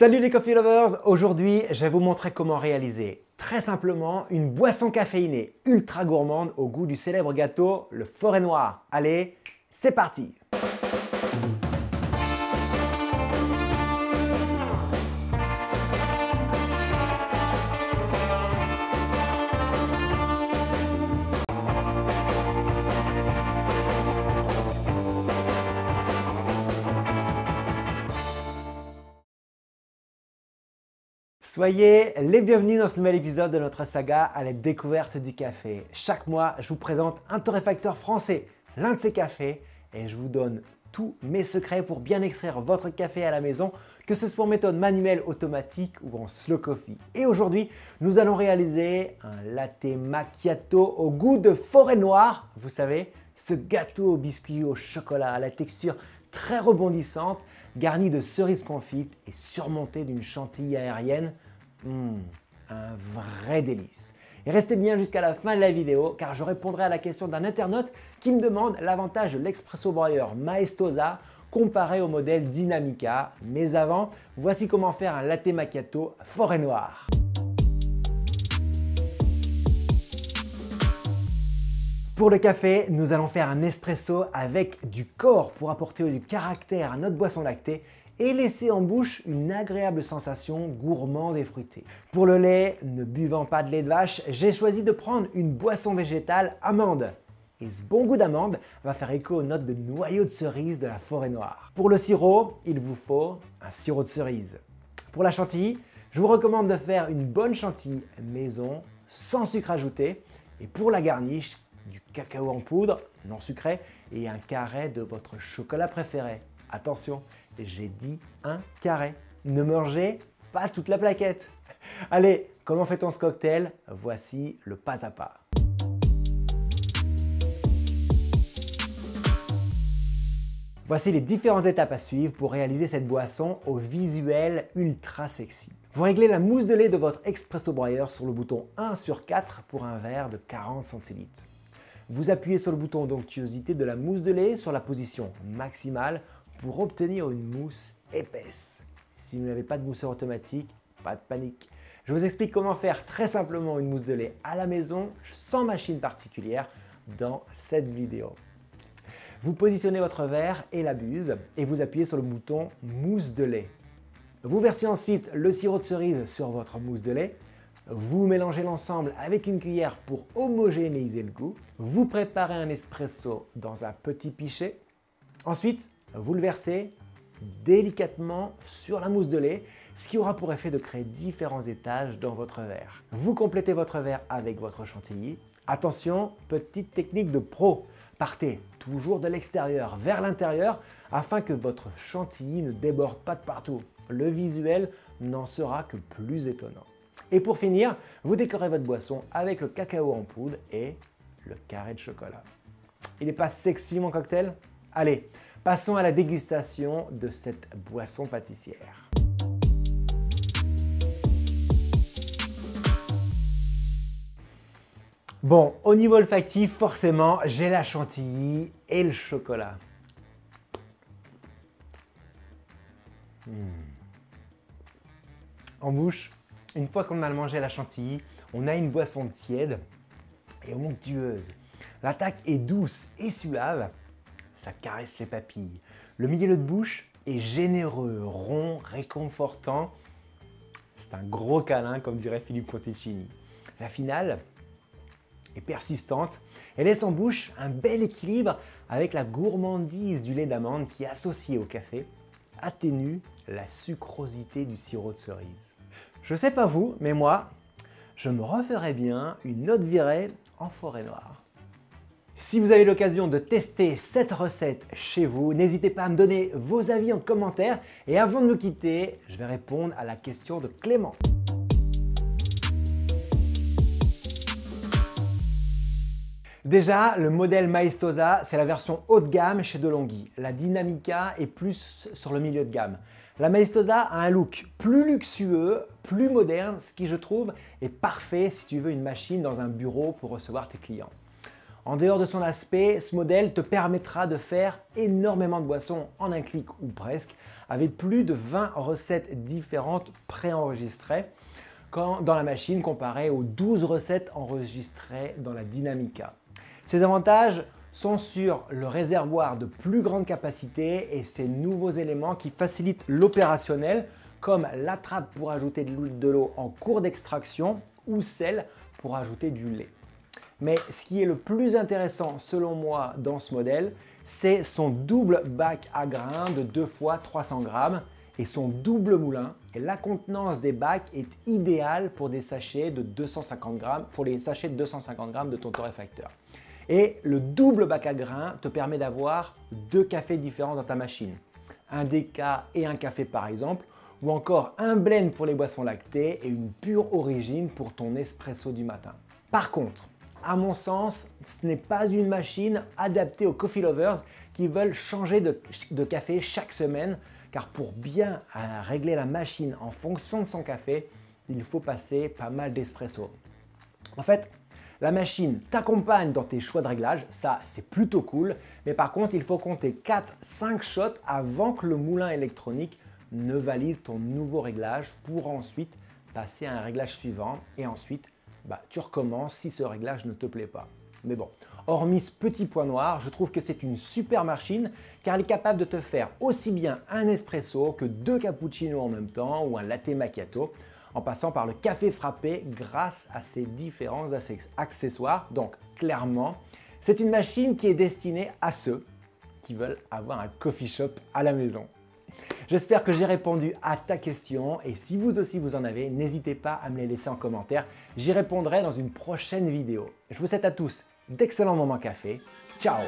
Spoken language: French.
Salut les coffee lovers! Aujourd'hui, je vais vous montrer comment réaliser très simplement une boisson caféinée ultra gourmande au goût du célèbre gâteau, le Forêt Noire. Allez, c'est parti! Soyez les bienvenus dans ce nouvel épisode de notre saga à la découverte du café. Chaque mois, je vous présente un torréfacteur français, l'un de ces cafés, et je vous donne tous mes secrets pour bien extraire votre café à la maison, que ce soit en méthode manuelle, automatique ou en slow coffee. Et aujourd'hui, nous allons réaliser un latte macchiato au goût de Forêt Noire. Vous savez, ce gâteau au biscuit au chocolat à la texture très rebondissante, garni de cerises confites et surmonté d'une chantilly aérienne. Un vrai délice. Et restez bien jusqu'à la fin de la vidéo car je répondrai à la question d'un internaute qui me demande l'avantage de l'expresso broyer Maestosa comparé au modèle Dinamica. Mais avant, voici comment faire un latte macchiato Forêt Noire. Pour le café, nous allons faire un espresso avec du corps pour apporter du caractère à notre boisson lactée et laisser en bouche une agréable sensation gourmande et fruitée. Pour le lait, ne buvant pas de lait de vache, j'ai choisi de prendre une boisson végétale amande. Et ce bon goût d'amande va faire écho aux notes de noyaux de cerise de la Forêt Noire. Pour le sirop, il vous faut un sirop de cerise. Pour la chantilly, je vous recommande de faire une bonne chantilly maison sans sucre ajouté. Et pour la garniche, du cacao en poudre, non sucré, et un carré de votre chocolat préféré. Attention, j'ai dit un carré. Ne mangez pas toute la plaquette. Allez, comment fait-on ce cocktail? Voici le pas à pas. Voici les différentes étapes à suivre pour réaliser cette boisson au visuel ultra sexy. Vous réglez la mousse de lait de votre expresso broyer sur le bouton 1/4 pour un verre de 40 centilitres. Vous appuyez sur le bouton d'onctuosité de la mousse de lait sur la position maximale pour obtenir une mousse épaisse. Si vous n'avez pas de mousseur automatique, pas de panique. Je vous explique comment faire très simplement une mousse de lait à la maison sans machine particulière dans cette vidéo. Vous positionnez votre verre et la buse et vous appuyez sur le bouton mousse de lait. Vous versez ensuite le sirop de cerise sur votre mousse de lait. Vous mélangez l'ensemble avec une cuillère pour homogénéiser le goût. Vous préparez un espresso dans un petit pichet. Ensuite, vous le versez délicatement sur la mousse de lait, ce qui aura pour effet de créer différents étages dans votre verre. Vous complétez votre verre avec votre chantilly. Attention, petite technique de pro. Partez toujours de l'extérieur vers l'intérieur afin que votre chantilly ne déborde pas de partout. Le visuel n'en sera que plus étonnant. Et pour finir, vous décorez votre boisson avec le cacao en poudre et le carré de chocolat. Il n'est pas sexy mon cocktail? Allez, passons à la dégustation de cette boisson pâtissière. Bon, au niveau olfactif, forcément, j'ai la chantilly et le chocolat. En bouche, une fois qu'on a mangé la chantilly, on a une boisson tiède et onctueuse. L'attaque est douce et suave, ça caresse les papilles. Le milieu de bouche est généreux, rond, réconfortant. C'est un gros câlin comme dirait Philippe Conticini. La finale est persistante et laisse en bouche un bel équilibre avec la gourmandise du lait d'amande qui, associé au café, atténue la sucrosité du sirop de cerise. Je sais pas vous, mais moi, je me referais bien une autre virée en Forêt Noire. Si vous avez l'occasion de tester cette recette chez vous, n'hésitez pas à me donner vos avis en commentaire. Et avant de nous quitter, je vais répondre à la question de Clément. Déjà, le modèle Maestosa, c'est la version haut de gamme chez De'Longhi. La Dinamica est plus sur le milieu de gamme. La Maestosa a un look plus luxueux, plus moderne, ce qui je trouve est parfait si tu veux une machine dans un bureau pour recevoir tes clients. En dehors de son aspect, ce modèle te permettra de faire énormément de boissons en un clic ou presque, avec plus de 20 recettes différentes préenregistrées dans la machine comparé aux 12 recettes enregistrées dans la Dynamica. Ces avantages sont sur le réservoir de plus grande capacité et ces nouveaux éléments qui facilitent l'opérationnel comme la trappe pour ajouter de l'eau en cours d'extraction ou celle pour ajouter du lait. Mais ce qui est le plus intéressant selon moi dans ce modèle, c'est son double bac à grains de 2 fois 300 grammes et son double moulin. Et la contenance des bacs est idéale pour des sachets de 250 grammes, pour les sachets de 250 grammes de ton torréfacteur. Et le double bac à grains te permet d'avoir 2 cafés différents dans ta machine. Un déca et un café par exemple, ou encore un blend pour les boissons lactées et une pure origine pour ton espresso du matin. Par contre, à mon sens, ce n'est pas une machine adaptée aux coffee lovers qui veulent changer de café chaque semaine, car pour bien régler la machine en fonction de son café, il faut passer pas mal d'espresso. En fait, la machine t'accompagne dans tes choix de réglage, ça c'est plutôt cool, mais par contre il faut compter 4-5 shots avant que le moulin électronique ne valide ton nouveau réglage pour ensuite passer à un réglage suivant et ensuite tu recommences si ce réglage ne te plaît pas. Mais bon, hormis ce petit point noir, je trouve que c'est une super machine car elle est capable de te faire aussi bien un espresso que 2 cappuccinos en même temps ou un latte macchiato en passant par le café frappé grâce à ces différents accessoires. Donc clairement, c'est une machine qui est destinée à ceux qui veulent avoir un coffee shop à la maison. J'espère que j'ai répondu à ta question et si vous aussi vous en avez, n'hésitez pas à me les laisser en commentaire. J'y répondrai dans une prochaine vidéo. Je vous souhaite à tous d'excellents moments café. Ciao!